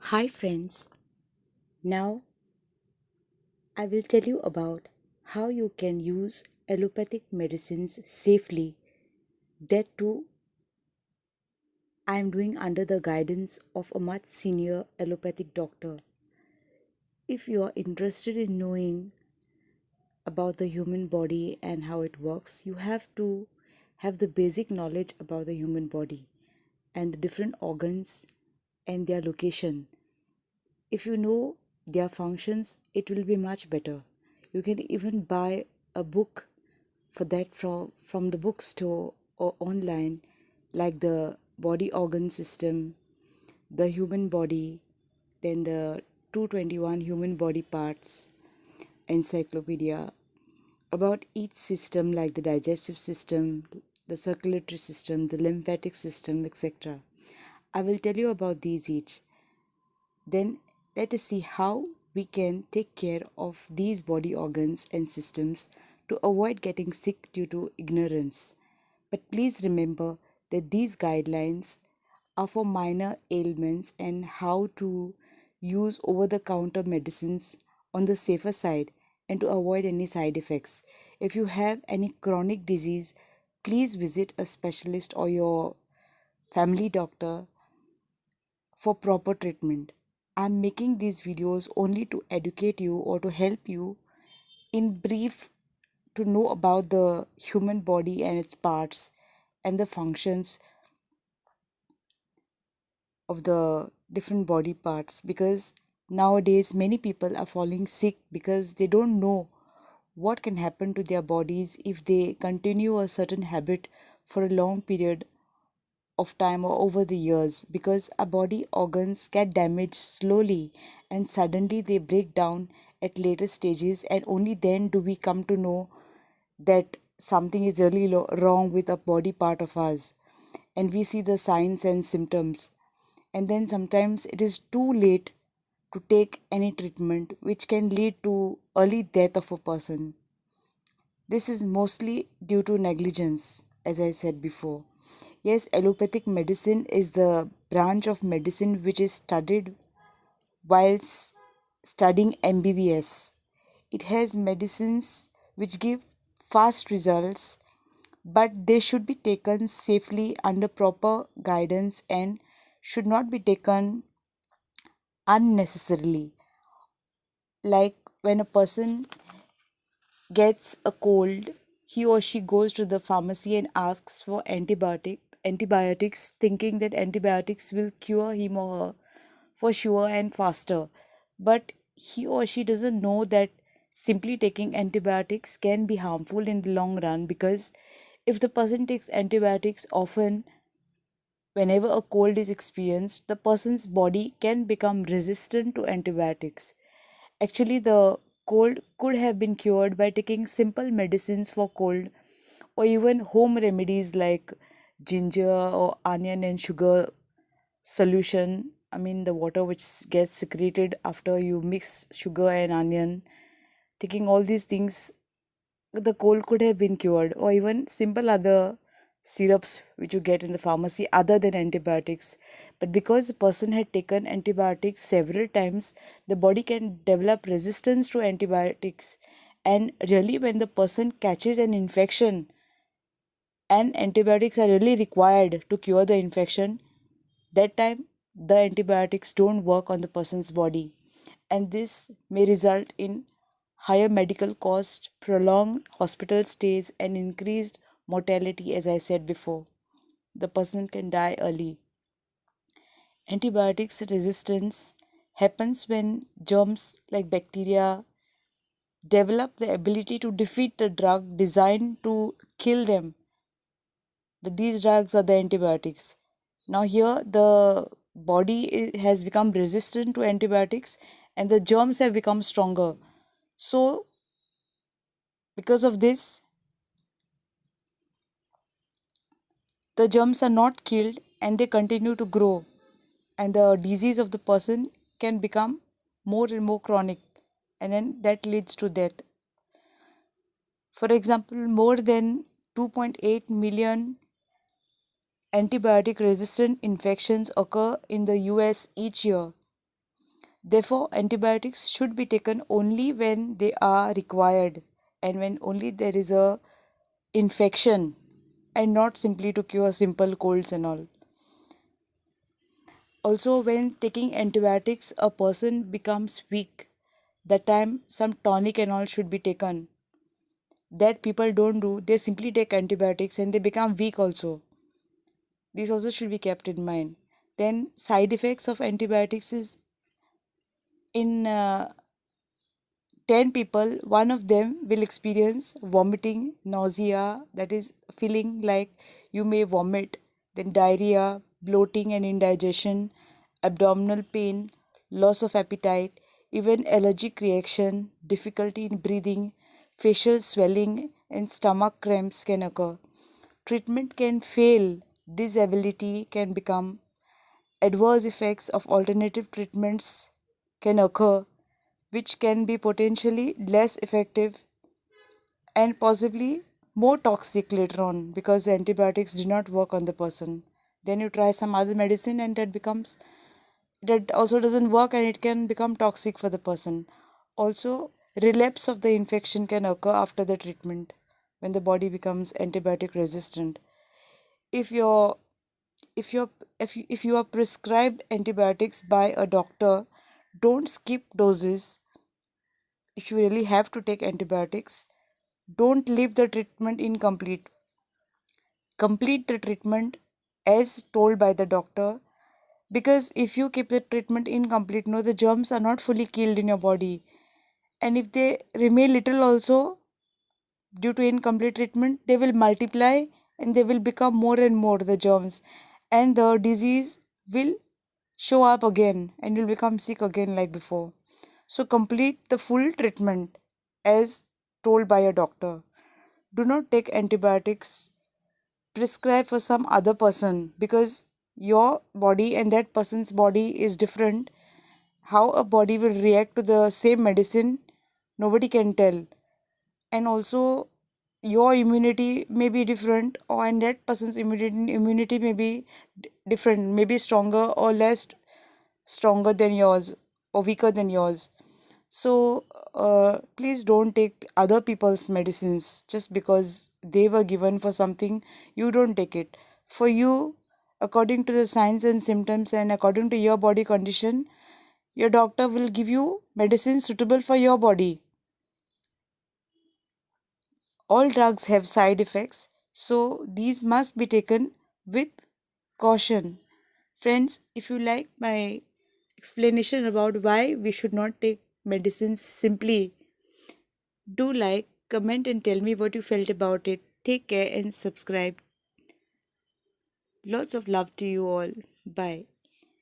Hi friends, now I will tell you about how you can use allopathic medicines safely. That too, I am doing under the guidance of a much senior allopathic doctor. If you are interested in knowing about the human body and how it works, you have to have the basic knowledge about the human body and the different organs and their location. If you know their functions, it will be much better. You can even buy a book for that from the bookstore or online, like the body organ system, the human body, then the 221 human body parts encyclopedia about each system, like the digestive system, the circulatory system, the lymphatic system, etc. I will tell you about these each. Then let us see how we can take care of these body organs and systems to avoid getting sick due to ignorance. But please remember that these guidelines are for minor ailments and how to use over the counter medicines on the safer side and to avoid any side effects. If you have any chronic disease, please visit a specialist or your family doctor for proper treatment. I'm making these videos only to educate you or to help you in brief to know about the human body and its parts and the functions of the different body parts, because nowadays many people are falling sick because they don't know what can happen to their bodies if they continue a certain habit for a long period of time or over the years, because our body organs get damaged slowly and suddenly they break down at later stages, and only then do we come to know that something is really wrong with a body part of us, and we see the signs and symptoms, and then sometimes it is too late to take any treatment, which can lead to early death of a person. This is mostly due to negligence, as I said before. Yes, allopathic medicine is the branch of medicine which is studied whilst studying MBBS. It has medicines which give fast results, but they should be taken safely under proper guidance and should not be taken unnecessarily. Like when a person gets a cold, he or she goes to the pharmacy and asks for antibiotics, thinking that antibiotics will cure him or her for sure and faster. But he or she doesn't know that simply taking antibiotics can be harmful in the long run, because if the person takes antibiotics often, whenever a cold is experienced, the person's body can become resistant to antibiotics. Actually, the cold could have been cured by taking simple medicines for cold or even home remedies like ginger or onion and sugar solution. I mean, the water which gets secreted after you mix sugar and onion. Taking all these things, the cold could have been cured, or even simple other syrups which you get in the pharmacy other than antibiotics. But because the person had taken antibiotics several times, the body can develop resistance to antibiotics, and really when the person catches an infection and antibiotics are really required to cure the infection, that time the antibiotics don't work on the person's body, and this may result in higher medical cost, prolonged hospital stays, and increased mortality. As I said before, the person can die early. Antibiotics resistance happens when germs like bacteria develop the ability to defeat the drug designed to kill them. These drugs are the antibiotics. Now here the body has become resistant to antibiotics and the germs have become stronger. So because of this, the germs are not killed and they continue to grow, and the disease of the person can become more and more chronic, and then that leads to death. For example, more than 2.8 million antibiotic resistant infections occur in the US each year. Therefore, antibiotics should be taken only when they are required and when only there is a infection, and not simply to cure simple colds and all. Also, when taking antibiotics, a person becomes weak. That time, some tonic and all should be taken. That people don't do. They simply take antibiotics and they become weak also. These also should be kept in mind. Then, side effects of antibiotics is in 10 people, one of them will experience vomiting, nausea, that is, feeling like you may vomit, then diarrhea, bloating and indigestion, abdominal pain, loss of appetite, even allergic reaction, difficulty in breathing, facial swelling, and stomach cramps can occur. Treatment can fail, disability can become, adverse effects of alternative treatments can occur, which can be potentially less effective and possibly more toxic later on because the antibiotics do not work on the person. Then you try some other medicine and that also doesn't work and it can become toxic for the person. Also, relapse of the infection can occur after the treatment when the body becomes antibiotic resistant. If you're if you are prescribed antibiotics by a doctor, don't skip doses. If you really have to take antibiotics, don't leave the treatment incomplete. Complete the treatment as told by the doctor, because if you keep the treatment incomplete, no, the germs are not fully killed in your body, and if they remain little also due to incomplete treatment, they will multiply and they will become more and more the germs, and the disease will show up again and you'll become sick again like before. So complete the full treatment as told by a doctor. Do not take antibiotics prescribed for some other person, because your body and that person's body is different. How a body will react to the same medicine, nobody can tell. And also, your immunity may be different, or and that person's immunity may be different, maybe stronger or less stronger than yours or weaker than yours. So, please don't take other people's medicines just because they were given for something. You don't take it. For you, according to the signs and symptoms and according to your body condition, your doctor will give you medicine suitable for your body. All drugs have side effects, so these must be taken with caution. Friends, if you like my explanation about why we should not take medicines simply, do like, comment, and tell me what you felt about it. Take care and subscribe. Lots of love to you all. Bye.